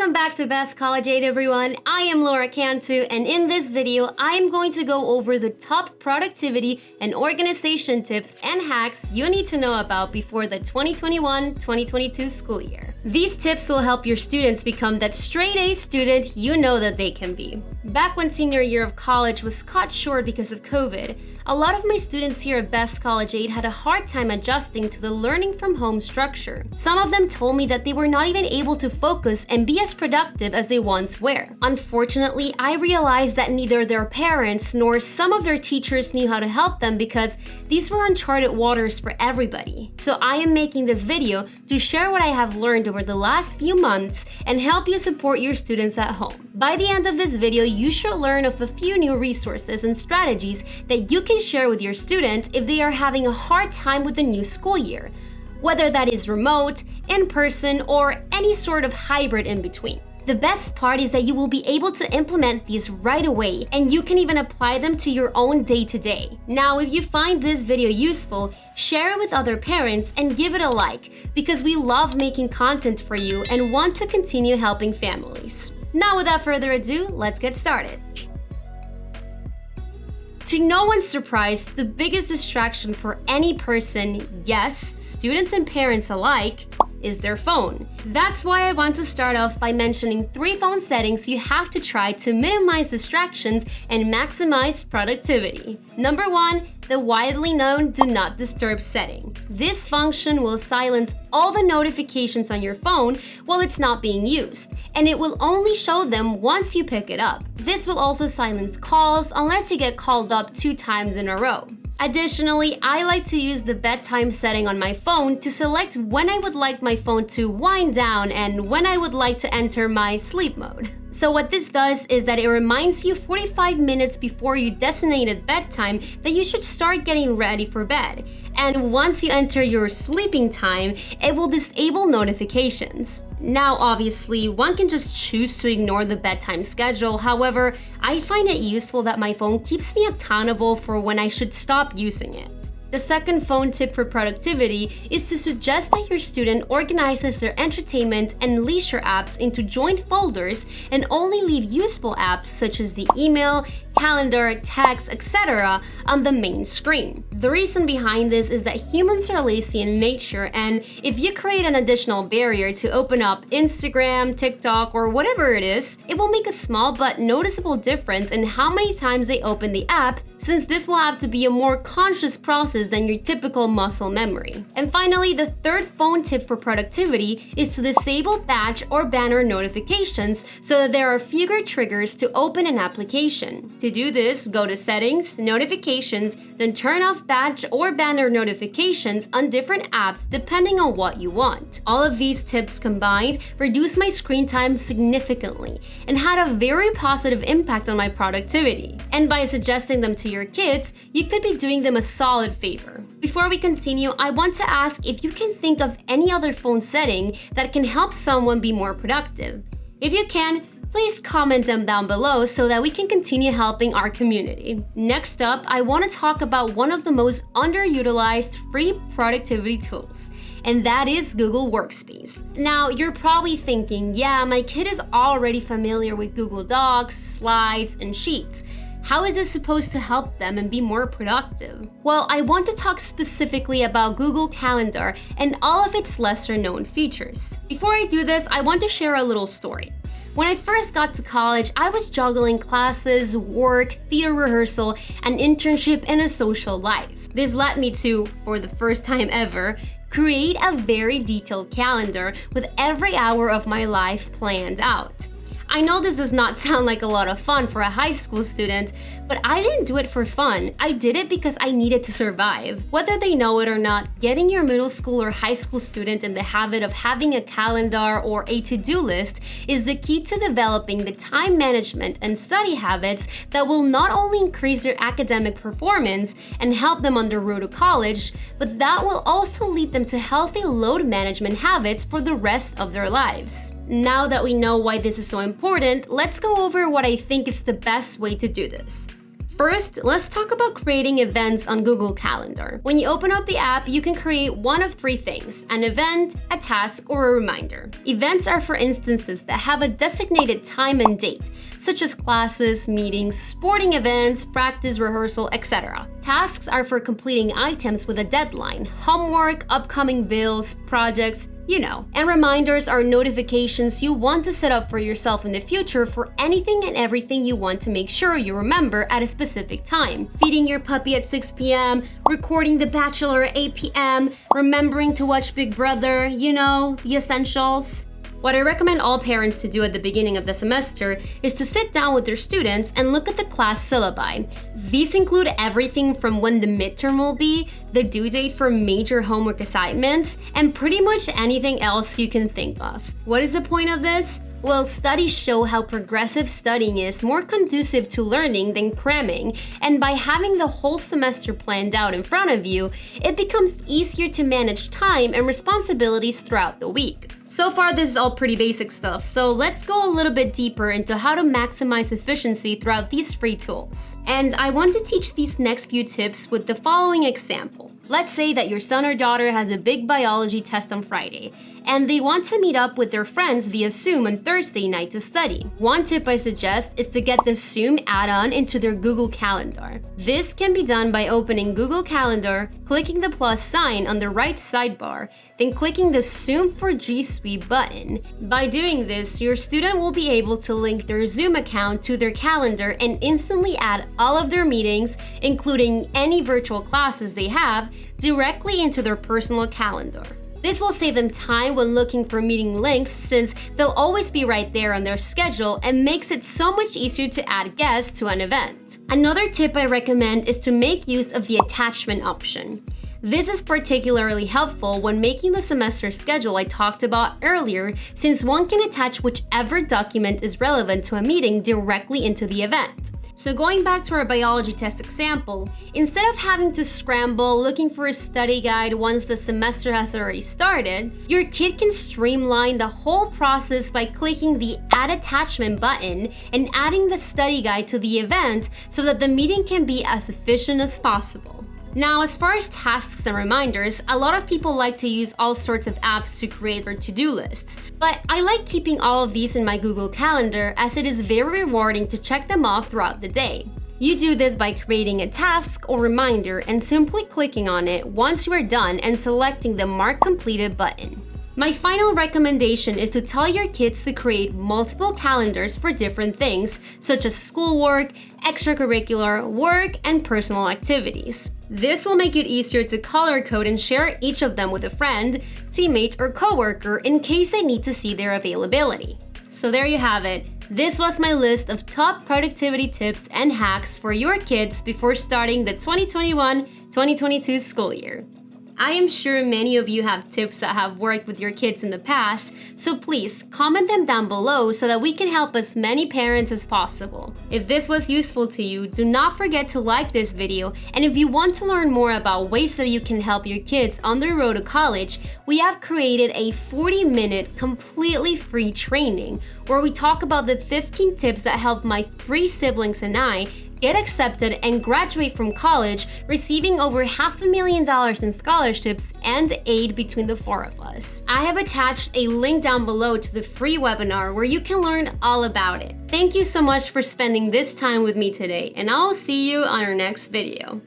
Welcome back to Best College Aid, everyone. I am Laura Cantu, and in this video, I am going to go over the top productivity and organization tips and hacks you need to know about before the 2021-2022 school year. These tips will help your students become that straight-A student you know that they can be. Back when senior year of college was cut short because of COVID, a lot of my students here at Best College Aid had a hard time adjusting to the learning from home structure. Some of them told me that they were not even able to focus and be as productive as they once were. Unfortunately, I realized that neither their parents nor some of their teachers knew how to help them because these were uncharted waters for everybody. So I am making this video to share what I have learned over the last few months and help you support your students at home. By the end of this video, you should learn of a few new resources and strategies that you can share with your students if they are having a hard time with the new school year, whether that is remote, in person, or any sort of hybrid in between. The best part is that you will be able to implement these right away, and you can even apply them to your own day-to-day. Now, if you find this video useful, share it with other parents and give it a like, because we love making content for you and want to continue helping families. Now, without further ado, let's get started. To no one's surprise, the biggest distraction for any person, yes, students and parents alike, is their phone. That's why I want to start off by mentioning 3 phone settings you have to try to minimize distractions and maximize productivity. Number 1, the widely known Do Not Disturb setting. This function will silence all the notifications on your phone while it's not being used, and it will only show them once you pick it up. This will also silence calls unless you get called up 2 times in a row. Additionally, I like to use the bedtime setting on my phone to select when I would like my phone to wind down and when I would like to enter my sleep mode. So what this does is that it reminds you 45 minutes before your designated bedtime that you should start getting ready for bed. And once you enter your sleeping time, it will disable notifications. Now, obviously, one can just choose to ignore the bedtime schedule. However, I find it useful that my phone keeps me accountable for when I should stop using it. The second phone tip for productivity is to suggest that your student organizes their entertainment and leisure apps into joint folders and only leave useful apps such as the email, calendar, text, etc. on the main screen. The reason behind this is that humans are lazy in nature, and if you create an additional barrier to open up Instagram, TikTok, or whatever it is, it will make a small but noticeable difference in how many times they open the app, since this will have to be a more conscious process than your typical muscle memory. And finally, the third phone tip for productivity is to disable badge or banner notifications so that there are fewer triggers to open an application. To do this, go to Settings, Notifications, then turn off badge or banner notifications on different apps depending on what you want. All of these tips combined reduced my screen time significantly and had a very positive impact on my productivity. And by suggesting them to your kids, you could be doing them a solid favor. Before we continue, I want to ask if you can think of any other phone setting that can help someone be more productive. If you can, please comment them down below so that we can continue helping our community. Next up, I want to talk about one of the most underutilized free productivity tools, and that is Google Workspace. Now, you're probably thinking, yeah, my kid is already familiar with Google Docs, slides, and sheets. How is this supposed to help them and be more productive? Well, I want to talk specifically about Google Calendar and all of its lesser-known features. Before I do this, I want to share a little story. When I first got to college, I was juggling classes, work, theater rehearsal, an internship, and a social life. This led me to, for the first time ever, create a very detailed calendar with every hour of my life planned out. I know this does not sound like a lot of fun for a high school student, but I didn't do it for fun. I did it because I needed to survive. Whether they know it or not, getting your middle school or high school student in the habit of having a calendar or a to-do list is the key to developing the time management and study habits that will not only increase their academic performance and help them on their road to college, but that will also lead them to healthy load management habits for the rest of their lives. Now that we know why this is so important, let's go over what I think is the best way to do this. First, let's talk about creating events on Google Calendar. When you open up the app, you can create one of three things: an event, a task, or a reminder. Events are for instances that have a designated time and date, such as classes, meetings, sporting events, practice, rehearsal, etc. Tasks are for completing items with a deadline: homework, upcoming bills, projects, you know. And reminders are notifications you want to set up for yourself in the future for anything and everything you want to make sure you remember at a specific time. Feeding your puppy at 6 p.m., recording The Bachelor at 8 p.m., remembering to watch Big Brother, you know, the essentials. What I recommend all parents to do at the beginning of the semester is to sit down with their students and look at the class syllabi. These include everything from when the midterm will be, the due date for major homework assignments, and pretty much anything else you can think of. What is the point of this? Well, studies show how progressive studying is more conducive to learning than cramming, and by having the whole semester planned out in front of you, it becomes easier to manage time and responsibilities throughout the week. So far, this is all pretty basic stuff, so let's go a little bit deeper into how to maximize efficiency throughout these free tools. And I want to teach these next few tips with the following example. Let's say that your son or daughter has a big biology test on Friday, and they want to meet up with their friends via Zoom on Thursday night to study. One tip I suggest is to get the Zoom add-on into their Google Calendar. This can be done by opening Google Calendar, clicking the plus sign on the right sidebar, then clicking the Zoom for G Suite button. By doing this, your student will be able to link their Zoom account to their calendar and instantly add all of their meetings, including any virtual classes they have, directly into their personal calendar. This will save them time when looking for meeting links, since they'll always be right there on their schedule, and makes it so much easier to add guests to an event. Another tip I recommend is to make use of the attachment option. This is particularly helpful when making the semester schedule I talked about earlier, since one can attach whichever document is relevant to a meeting directly into the event. So going back to our biology test example, instead of having to scramble looking for a study guide once the semester has already started, your kid can streamline the whole process by clicking the Add Attachment button and adding the study guide to the event so that the meeting can be as efficient as possible. Now, as far as tasks and reminders, a lot of people like to use all sorts of apps to create their to-do lists. But I like keeping all of these in my Google Calendar, as it is very rewarding to check them off throughout the day. You do this by creating a task or reminder and simply clicking on it once you are done and selecting the Mark Completed button. My final recommendation is to tell your kids to create multiple calendars for different things, such as schoolwork, extracurricular, work, and personal activities. This will make it easier to color code and share each of them with a friend, teammate, or coworker in case they need to see their availability. So there you have it. This was my list of top productivity tips and hacks for your kids before starting the 2021-2022 school year. I am sure many of you have tips that have worked with your kids in the past, so please comment them down below so that we can help as many parents as possible. If this was useful to you, do not forget to like this video, and if you want to learn more about ways that you can help your kids on their road to college, we have created a 40-minute completely free training where we talk about the 15 tips that helped my 3 siblings and I get accepted and graduate from college, receiving over $500,000 in scholarships and aid between the 4 of us. I have attached a link down below to the free webinar where you can learn all about it. Thank you so much for spending this time with me today, and I'll see you on our next video.